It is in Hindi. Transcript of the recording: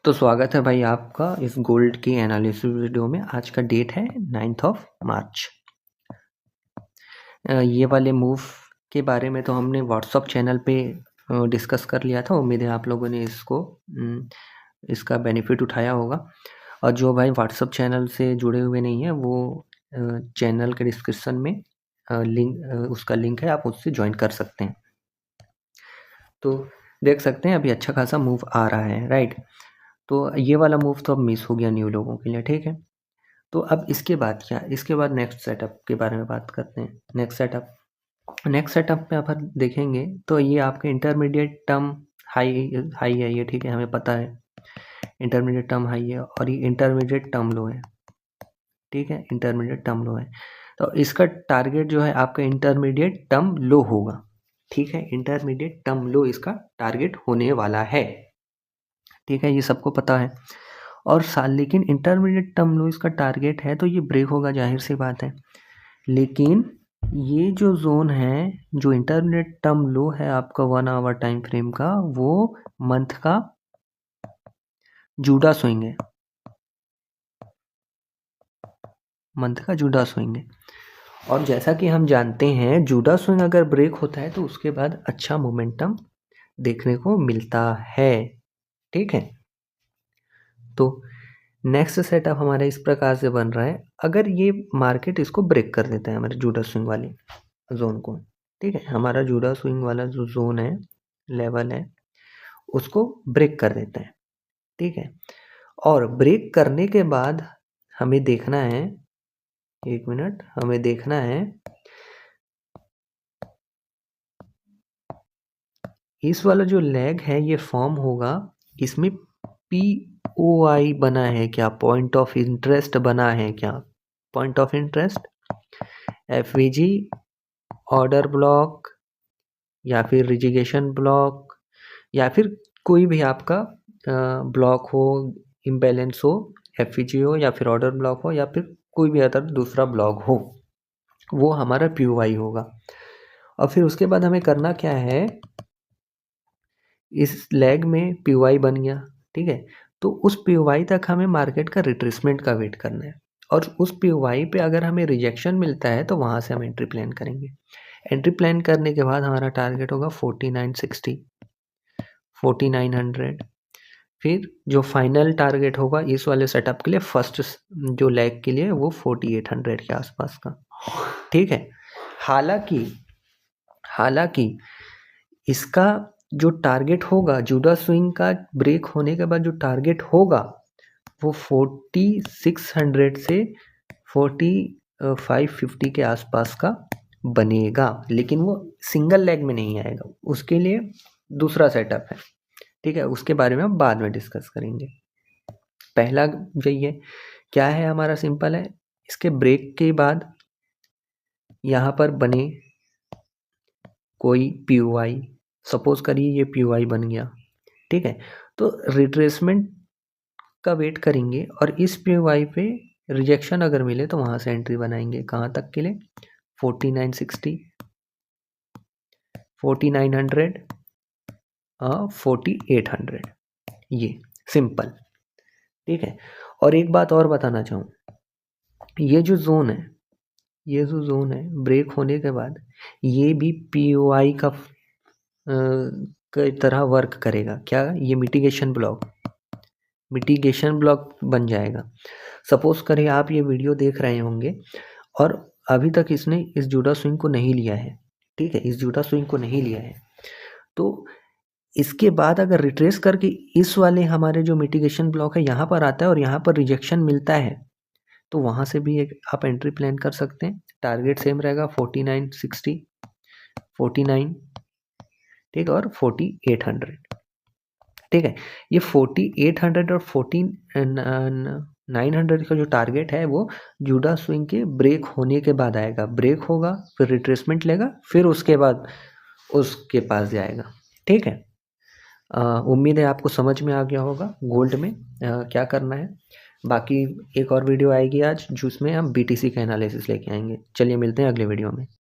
तो स्वागत है भाई आपका इस गोल्ड की एनालिसिस वीडियो में। आज का डेट है 9th ऑफ मार्च। ये वाले मूव के बारे में तो हमने व्हाट्सअप चैनल पे डिस्कस कर लिया था। उम्मीद है आप लोगों ने इसका बेनिफिट उठाया होगा। और जो भाई व्हाट्सअप चैनल से जुड़े हुए नहीं हैं वो चैनल के डिस्क्रिप्शन में उसका लिंक है, आप उससे ज्वाइन कर सकते हैं। तो देख सकते हैं अभी अच्छा खासा मूव आ रहा है, राइट। तो ये वाला मूव तो अब मिस हो गया न्यू लोगों के लिए, ठीक है। तो अब इसके बाद क्या, इसके बाद नेक्स्ट सेटअप के बारे में बात करते हैं। नेक्स्ट सेटअप में अपन देखेंगे तो ये आपका इंटरमीडिएट टर्म हाई है ये, ठीक है, हमें पता है इंटरमीडिएट टर्म हाई है और ये इंटरमीडिएट टर्म लो है, ठीक है, इंटरमीडिएट टर्म लो है। तो इसका टारगेट जो है आपका इंटरमीडिएट टर्म लो होगा, ठीक है, इंटरमीडिएट टर्म लो इसका टारगेट होने वाला है, ठीक है, ये सबको पता है। और लेकिन इंटरमीडिएट टर्म लो इसका टारगेट है तो ये ब्रेक होगा, जाहिर सी बात है। लेकिन ये जो जोन है, जो इंटरमीडिएट टर्म लो है आपका 1 आवर टाइम फ्रेम का, वो मंथ का जूडा स्विंग है, मंथ का जूडा स्विंग है। और जैसा कि हम जानते हैं जूडा स्विंग अगर ब्रेक होता है तो उसके बाद अच्छा मोमेंटम देखने को मिलता है, ठीक है। तो नेक्स्ट सेटअप हमारा इस प्रकार से बन रहा है। अगर ये मार्केट इसको ब्रेक कर देता है हमारे जूडा स्विंग वाली जोन को, ठीक है, हमारा जूडा स्विंग वाला जो जोन है, लेवल है, उसको ब्रेक कर देता है, ठीक है। और ब्रेक करने के बाद हमें देखना है, एक मिनट, हमें देखना है इस वाला जो लेग है ये फॉर्म होगा, इसमें POI बना है क्या, पॉइंट ऑफ इंटरेस्ट बना है क्या, point of interest, FVG, order block, या फिर रिजिगेशन ब्लॉक, या फिर कोई भी आपका ब्लॉक हो, इम्बैलेंस हो, FVG हो, या फिर ऑर्डर ब्लॉक हो, या फिर कोई भी अदर दूसरा ब्लॉक हो, वो हमारा POI होगा। और फिर उसके बाद हमें करना क्या है, इस लेग में POI बन गया, ठीक है, तो उस POI तक हमें मार्केट का रिट्रेसमेंट का वेट करना है। और उस POI पे अगर हमें रिजेक्शन मिलता है तो वहाँ से हम एंट्री प्लान करेंगे। एंट्री प्लान करने के बाद हमारा टारगेट होगा 4960, 4900। फिर जो फाइनल टारगेट होगा इस वाले सेटअप के लिए, फर्स्ट जो लेग के लिए, वो 4800 के आसपास का, ठीक है। हालांकि इसका जो टारगेट होगा, जूडा स्विंग का ब्रेक होने के बाद जो टारगेट होगा वो 4600 से 4550 के आसपास का बनेगा, लेकिन वो सिंगल लेग में नहीं आएगा, उसके लिए दूसरा सेटअप है, ठीक है, उसके बारे में हम बाद में डिस्कस करेंगे। पहला जाइए क्या है हमारा, सिंपल है, इसके ब्रेक के बाद यहाँ पर बने कोई POI, सपोज करिए ये POI बन गया, ठीक है, तो रिट्रेसमेंट का वेट करेंगे और इस POI पे रिजेक्शन अगर मिले तो वहाँ से एंट्री बनाएंगे, कहाँ तक के लिए, 4960, 4900, 4800, ये सिंपल, ठीक है। और एक बात और बताना चाहूँ, ये जो जोन है ब्रेक होने के बाद ये भी POI का की तरह वर्क करेगा। क्या, ये मिटिगेशन ब्लॉक बन जाएगा। सपोज करें आप ये वीडियो देख रहे होंगे और अभी तक इसने इस जूडा स्विंग को नहीं लिया है, ठीक है, इस जूडा स्विंग को नहीं लिया है, तो इसके बाद अगर रिट्रेस करके इस वाले हमारे जो मिटिगेशन ब्लॉक है यहाँ पर आता है और यहाँ पर रिजेक्शन मिलता है तो वहाँ से भी एक आप एंट्री प्लान कर सकते हैं। टारगेट सेम रहेगा 4960, 49, ठीक है, और 4800, ठीक है। ये 4800 और 4900 का जो टारगेट है वो जूडा स्विंग के ब्रेक होने के बाद आएगा, ब्रेक होगा फिर रिट्रेसमेंट लेगा, फिर उसके बाद उसके पास जाएगा, ठीक है। उम्मीद है आपको समझ में आ गया होगा गोल्ड में क्या करना है। बाकी एक और वीडियो आएगी आज जिसमें हम BTC का एनालिसिस लेके आएंगे। चलिए मिलते हैं अगले वीडियो में।